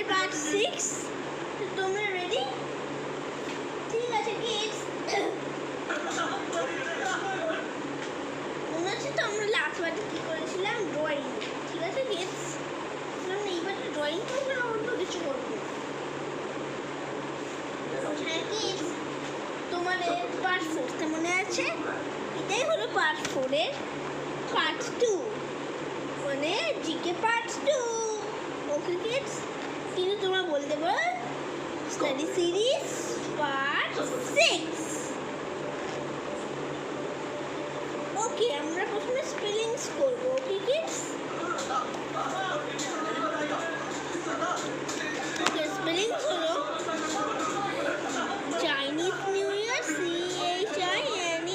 এর পার্ট 6। তোমরা রেডি? ঠিক আছে কিডস, মনে হচ্ছে তো আমরা লাস্ট বারে কি করেছিলাম, ড্রয়িং। ঠিক আছে কিডস, এইবার ড্রয়িং করবো না অন্য কিছু করবো? হ্যাঁ কিডস, তোমাদের পার্ট 4 মনে আছে? এটাই হলো পার্ট 4 এর পার্ট 2, মানে জিকে পার্ট 2। ওকে কিডস, কিন্তু তোমরা বলতে পারো স্টাডি সিরিজ পার্ট 6। ওকে, আমরা প্রথমে স্পেলিংস করবো। ওকে কিডস, ওকে স্পেলিংস হলো চাইনিজ নিউ ইয়ার CHINESENWYEARE।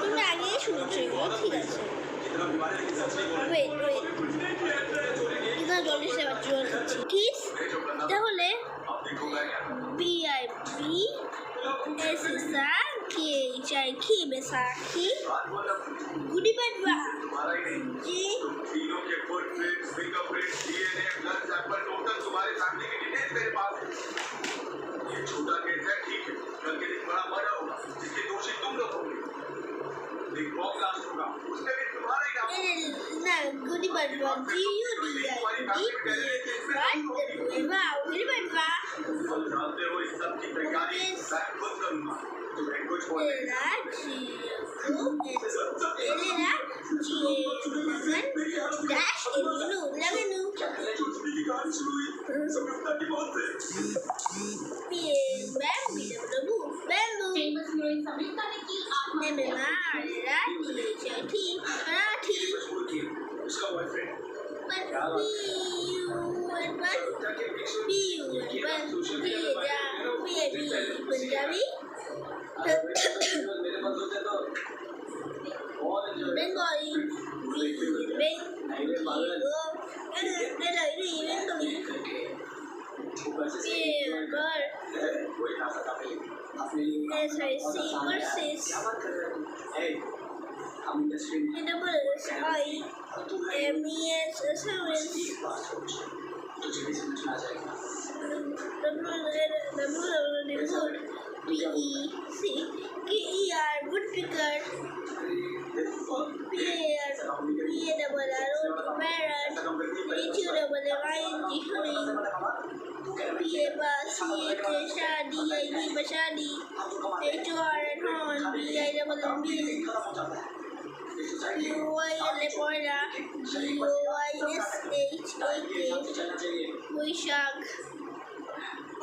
তুমি আগেই শুনেছো এগুলো, ঠিক আছে? ওয়েট এটা জলদি সে বাচ্চা হচ্ছে কিডস। তাহলে BIBSSAKHIK बैसाखी, गुडी बडवा जी तीनों के footprint, fingerprint, DNA, blood sample, total तुम्हारी फैमिली की डिटेल्स मेरे पास है। ये छोटा केस है, ठीक है, कल के दिन बड़ा मर्डर होगा जिसके दोषी तुम लोग होंगे। एक बॉम्ब ब्लास्ट होगा, उसमें भी तुम्हारा ही नाम ना। गुडी बडवा गुडी बडवा जानते हो इस सब की तैयारी मैं खुद करूंगा। तुम्हें कुछ बोलने Punjabi Bengali, woodpecker, parrot, Bashadi, HR and horn, Leporda, GOYSHAK.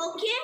Okay?